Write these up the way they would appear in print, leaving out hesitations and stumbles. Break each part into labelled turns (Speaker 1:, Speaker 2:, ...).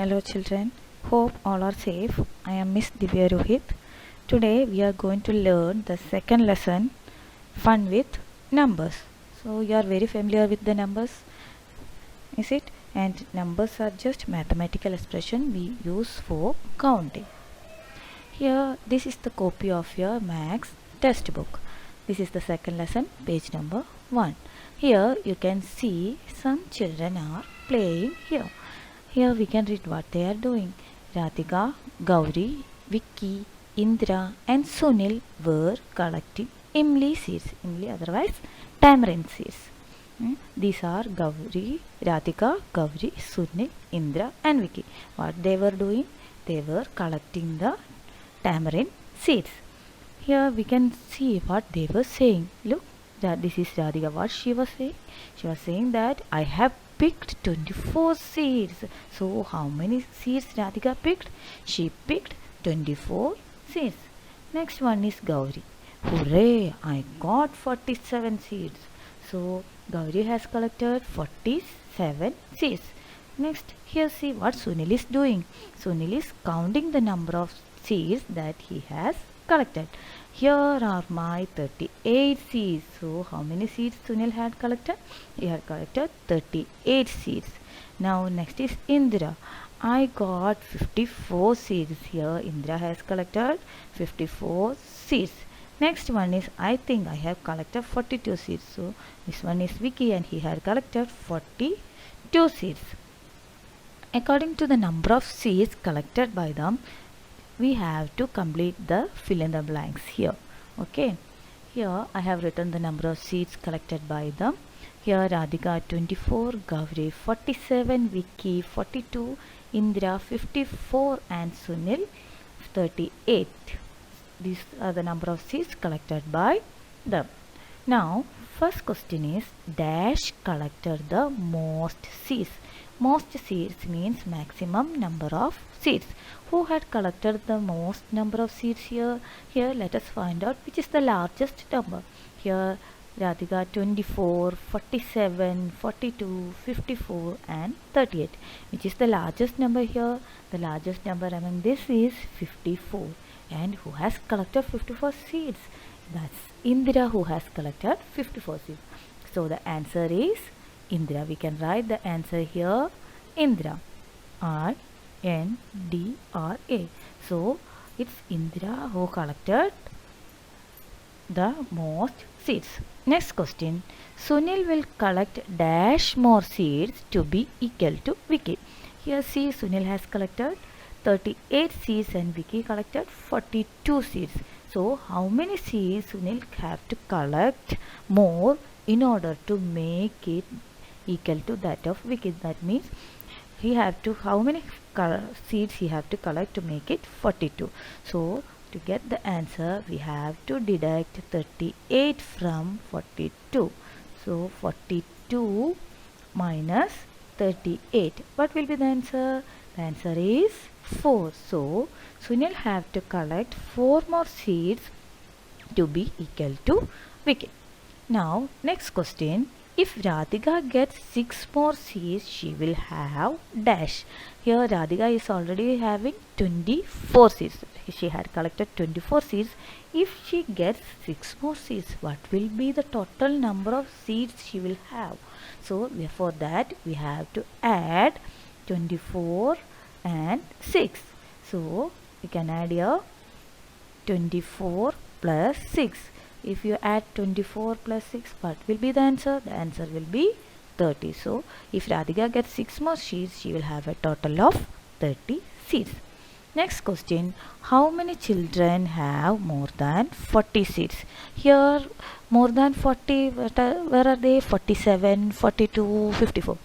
Speaker 1: Hello children, hope all are safe. I am Miss Divya Rohit. Today we are going to learn the second lesson, Fun with Numbers. So you are very familiar with the numbers, is it? And numbers are just mathematical expression we use for counting. Here this is the copy of your Maths textbook. This is the second lesson, page number 1. Here you can see some children are playing here. Here we can read what they are doing. Radhika, Gauri, Vicky, Indra and Sunil were collecting imli seeds. Imli, otherwise tamarind seeds. These are Gauri, Radhika, Gauri, Sunil, Indra and Vicky. What they were doing? They were collecting the tamarind seeds. Here we can see what they were saying. Look, this is Radhika. What she was saying? She was saying that I have picked 24 seeds. So how many seeds Radhika picked? She picked 24 seeds. Next one is Gauri. Hooray! I got 47 seeds. So Gauri has collected 47 seeds. Next, here see what Sunil is doing. Sunil is counting the number of seeds that he has collected. Here are my 38 seeds. So how many seeds Sunil had collected? He had collected 38 seeds. Now next is Indra. I got 54 seeds. Here Indra has collected 54 seeds. Next one is I think I have collected 42 seeds. So this one is Vicky and he had collected 42 seeds. According to the number of seeds collected by them, we have to complete the fill in the blanks here. Okay, here I have written the number of seeds collected by them. Here Radhika 24, Gauri 47, Vicky 42, Indra 54 and Sunil 38. These are the number of seeds collected by them. Now first question is dash collected the most seeds. Most seeds means maximum number of seeds. Who had collected the most number of seeds here? Here let us find out which is the largest number. Here Radhika 24, 47, 42, 54 and 38. Which is the largest number here? The largest number among this is 54. And who has collected 54 seeds? That's Indra who has collected 54 seeds. So the answer is Indra. We can write the answer here, Indra. I-N-D-R-A. So it's Indra who collected the most seeds. Next question. Sunil will collect dash more seeds to be equal to Vicky. Here see Sunil has collected 38 seeds and Vicky collected 42 seeds. So how many seeds Sunil have to collect more in order to make it equal to that of Vicky? That means he have to, how many seeds he have to collect to make it 42. So to get the answer we have to deduct 38 from 42. So 42 minus 38. What will be the answer? The answer is 4. So Sunil have to collect 4 more seeds to be equal to Vicky. Now next question. If Radhika gets 6 more seeds, she will have dash. Here Radhika is already having 24 seeds. She had collected 24 seeds. If she gets 6 more seeds, what will be the total number of seeds she will have? So for that we have to add 24 and 6. So we can add here 24 plus 6. If you add 24 plus 6, what will be the answer? The answer will be 30. So if Radhika gets 6 more seeds, she will have a total of 30 seeds. Next question. How many children have more than 40 seeds? Here more than 40, where are they? 47, 42, 54.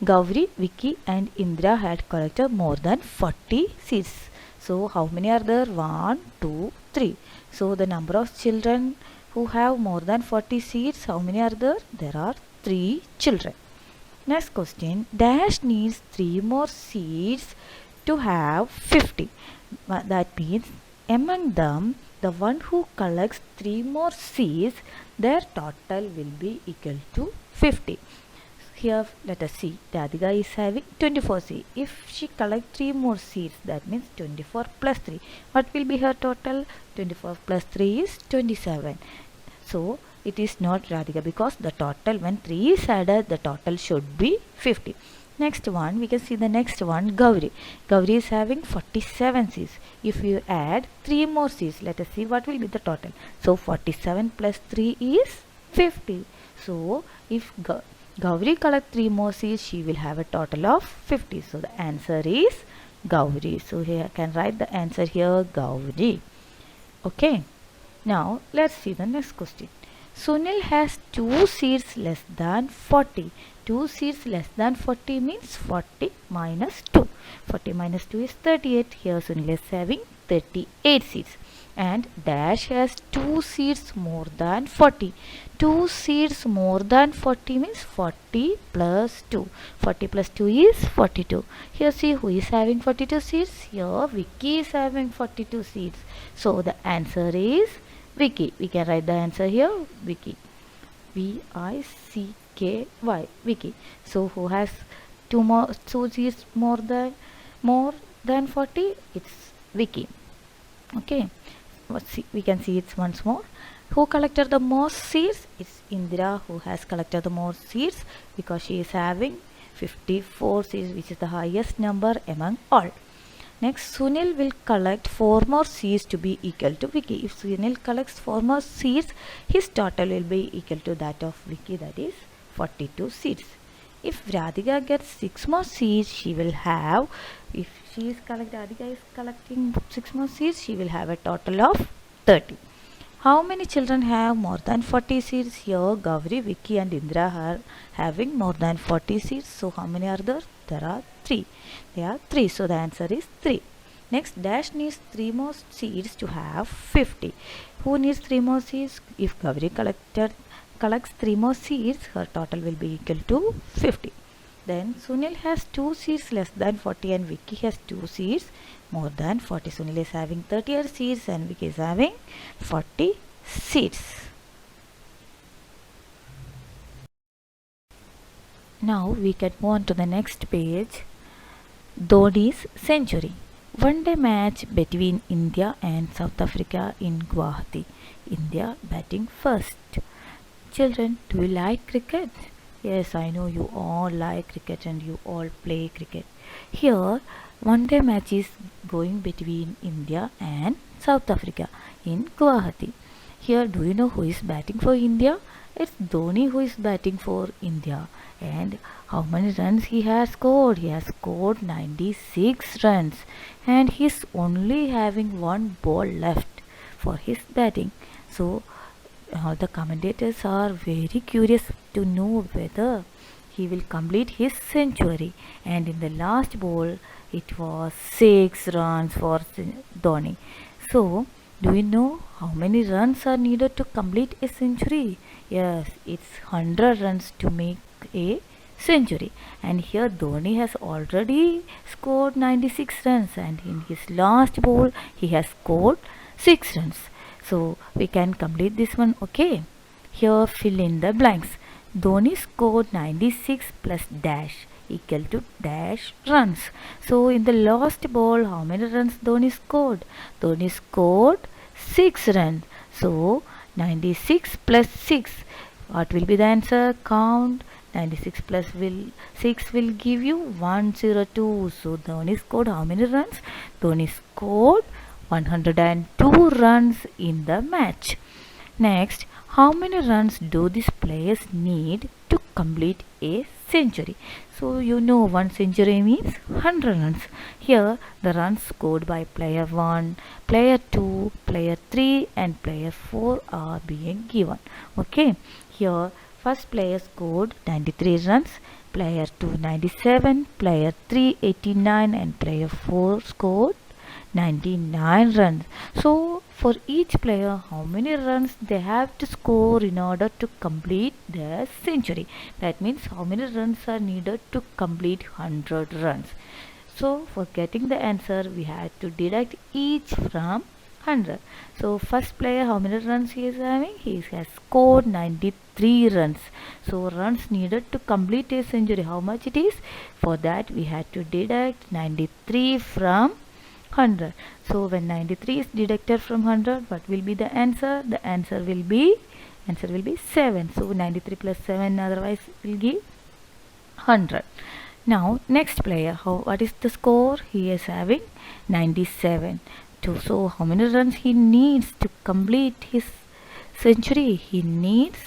Speaker 1: Gauri, Vicky and Indra had collected more than 40 seeds. So how many are there? 1, 2, 3. So the number of children who have more than 40 seeds, how many are there? There are 3 children. Next question. Dash needs 3 more seeds to have 50. That means among them, the one who collects 3 more seeds, their total will be equal to 50. Here let us see, Radhika is having 24 seeds. If she collect 3 more seeds, that means 24 plus 3. What will be her total? 24 plus 3 is 27. So it is not Radhika because the total, when 3 is added, the total should be 50. Next one, we can see the next one, Gauri. Gauri is having 47 seeds. If you add 3 more seeds, let us see what will be the total. So 47 plus 3 is 50. So if Gauri collect 3 more seeds, she will have a total of 50. So the answer is Gauri. So here I can write the answer here, Gauri. Okay. Now let's see the next question. Sunil has 2 seeds less than 40. 2 seeds less than 40 means 40 minus 2. 40 minus 2 is 38. Here Sunil is having 38 seeds. And Dash has 2 seeds more than 40. 2 seeds more than 40 means 40 plus 2. 40 plus 2 is 42. Here see who is having 42 seeds. Here Vicky is having 42 seeds. So the answer is Vicky. We can write the answer here, Vicky. Vicky. Vicky. So who has two seeds more than 40? It's Vicky. Okay. We can see it once more. Who collected the most seeds? It's Indira who has collected the most seeds because she is having 54 seeds, which is the highest number among all. Next, Sunil will collect 4 more seeds to be equal to Vicky. If Sunil collects 4 more seeds, his total will be equal to that of Vicky, that is 42 seeds. If Radhika gets 6 more seeds, she will have, if Radhika is collecting 6 more seeds, she will have a total of 30. How many children have more than 40 seeds? Here, Gauri, Vicky and Indra are having more than 40 seeds. So, how many are there? There are 3. There are 3. So, the answer is 3. Next, Dash needs 3 more seeds to have 50. Who needs 3 more seeds? If Gauri collects 3 more seeds, her total will be equal to 50. Then, Sunil has 2 seeds less than 40 and Vicky has 2 seeds more than 40. Sunil is having 38 seeds and Vicky is having 40 seeds. Now we can move on to the next page. Dhoni's century. One day match between India and South Africa in Guwahati. India batting first. Children, do you like cricket? Yes, I know you all like cricket and you all play cricket. Here, one day match is going between India and South Africa in Guwahati. Here, do you know who is batting for India? It's Dhoni who is batting for India. And how many runs he has scored? He has scored 96 runs. And he's only having one ball left for his batting. So, all the commentators are very curious to know whether he will complete his century. And in the last ball, it was 6 runs for Dhoni. So, do you know how many runs are needed to complete a century? Yes, it's 100 runs to make a century. And here Dhoni has already scored 96 runs and in his last ball he has scored 6 runs. So we can complete this one. Okay. Here fill in the blanks. Dhoni scored 96 plus dash equal to dash runs. So in the last ball, how many runs Dhoni scored? Dhoni scored 6 runs. So 96 plus 6. What will be the answer? Count. 96 plus 6 will give you 102. So Dhoni scored how many runs? Dhoni scored 102 runs in the match. Next, how many runs do these players need to complete a century? So you know 1 century means 100 runs. Here the runs scored by player 1, player 2, player 3 and player 4 are being given. Okay. Here first player scored 93 runs, player 2 97, player 3 89 and player 4 scored 99 runs. So for each player, how many runs they have to score in order to complete their century? That means how many runs are needed to complete 100 runs. So for getting the answer, we had to deduct each from 100. So first player, how many runs he is having? He has scored 93 runs. So runs needed to complete a century. How much it is? For that we had to deduct 93 from 100. So when 93 is deducted from 100, what will be the answer? The answer will be 7. So 93 plus 7 otherwise will give 100. Now next player, what is the score? He is having 97. So how many runs he needs to complete his century? He needs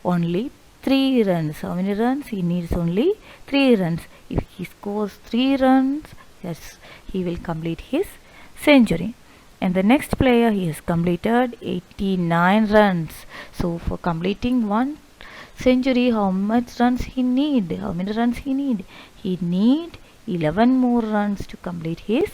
Speaker 1: only 3 runs. How many runs? He needs only 3 runs. If he scores 3 runs, yes, he will complete his century. And the next player, he has completed 89 runs. So for completing one century, how much runs he need? How many runs he need? He need 11 more runs to complete his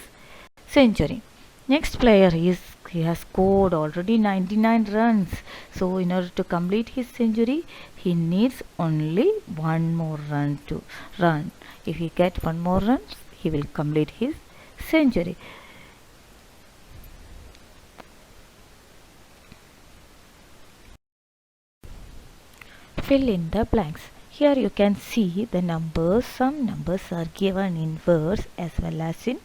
Speaker 1: century. Next player, he has scored already 99 runs. So in order to complete his century, he needs only one more run to run. If he get one more runs, he will complete his century. Fill in the blanks. Here you can see the numbers. Some numbers are given in words as well as in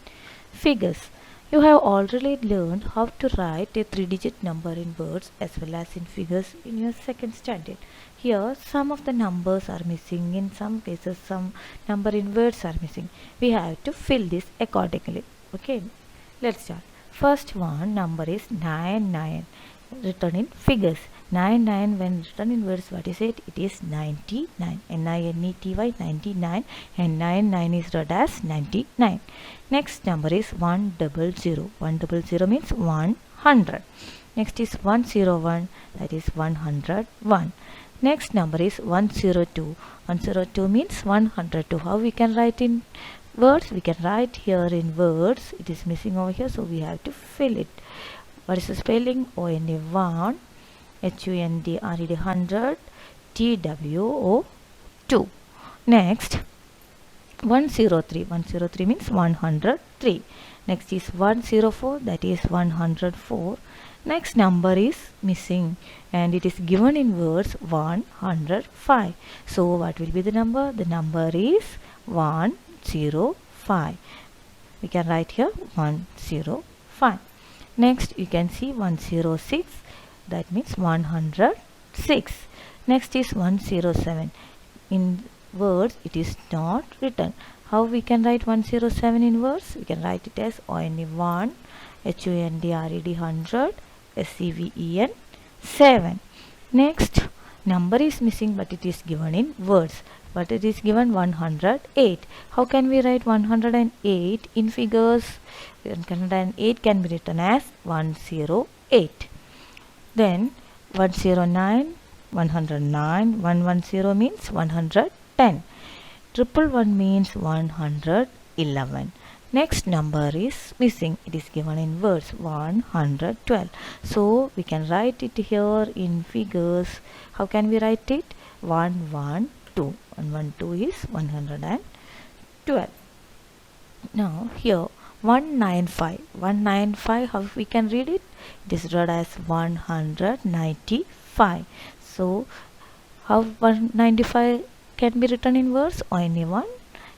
Speaker 1: figures. You have already learned how to write a 3-digit number in words as well as in figures in your second standard. Here some of the numbers are missing. In some cases some number in words are missing. We have to fill this accordingly. Okay, let's start. First one number is 99 written in figures. 99 when written in words, what is it? It is 99. N-I-N-E-T-Y 99 and 99 is read as 99. Next number is 100. 100 means 100. Next is 101, that is 101. Next number is 102. 102 means 102. How we can write in words? We can write here in words. It is missing over here, so we have to fill it. What is the spelling? O-N-A-1, H-U-N-D-R-E-D 100, T-W-O-2. Next 103. 103 means 103. Next is 104, that is 104. Next number is missing and it is given in words 105. So what will be the number? The number is 105. We can write here 105. Next you can see 106, that means 106. Next is 107. In words it is not written. How we can write 107 in words? We can write it as O-N-E-1, H-U-N-D-R-E-D 100, S-E-V-E-N 7. Next number is missing but it is given in words. But it is given 108. How can we write 108 in figures? 108 can be written as 108. Then 109, 109, 110 means 110. 111 means 111. Next number is missing. It is given in words 112. So we can write it here in figures. How can we write it? 112. 112 is 112. Now here 195. 195, how we can read it? It is read as 195. So how 195 can be written in words? O-N-E-1,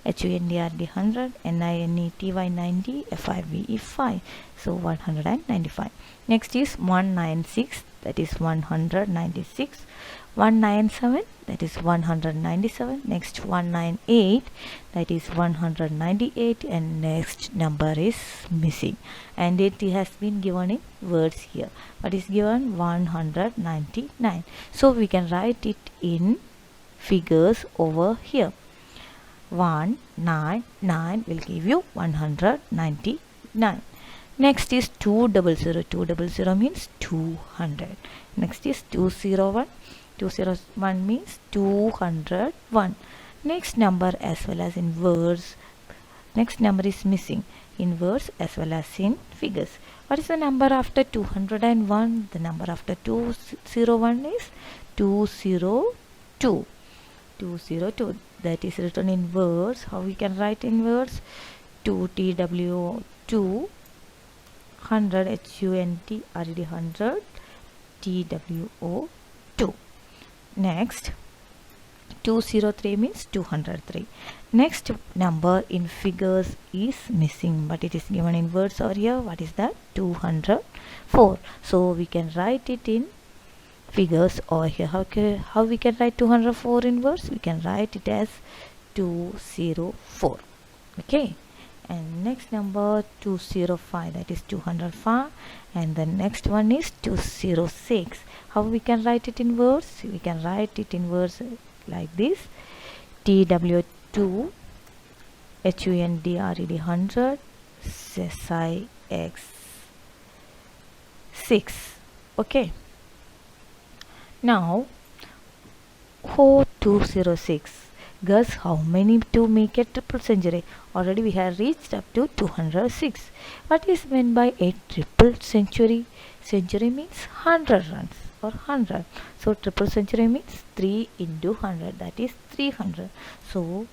Speaker 1: H-U-N-D-R-D 100, N-I-N-E-T-Y 90, F-I-V-E 5. So 195. Next is 196, that is 196. 197, that is 197. Next 198, that is 198, and next number is missing and it has been given in words here. What is given? 199. So we can write it in figures over here. 199 will give you 199. Next is 200. 200 means 200. Next is 201. 201 means 201. Next number as well as in words. Next number is missing in words as well as in figures. What is the number after 201? The number after 201 is 202. 202. That is written in words. How we can write in words? 2 TW 2 100 HUNDRED 100 TWO2. Next 203 means 203. Next number in figures is missing, but it is given in words over here. What is that? 204. So we can write it in figures over here. How we can write 204 in words? We can write it as 204. Okay. And next number 205, that is 205, and the next one is 206. How we can write it in words? We can write it in words like this: TW2 HUNDRED 100 SIX 6. Okay. Now O206. Guess how many to make a triple century? Already we have reached up to 206. What is meant by a triple century? Century means 100 runs or 100. So triple century means 3 into 100, that is 300. So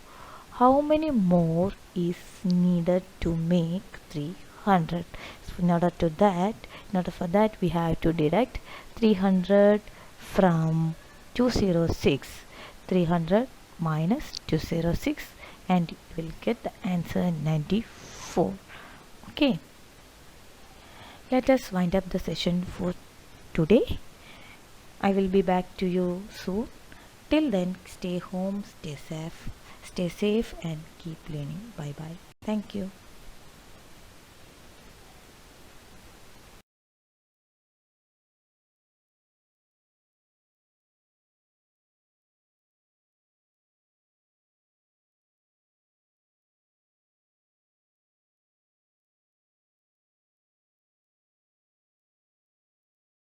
Speaker 1: how many more is needed to make 300? So in order for that we have to deduct 300 from 206. 300 minus 206, and you will get the answer 94. Okay, let us wind up the session for today. I will be back to you soon. Till then, stay home, stay safe and keep learning. Bye bye. Thank you.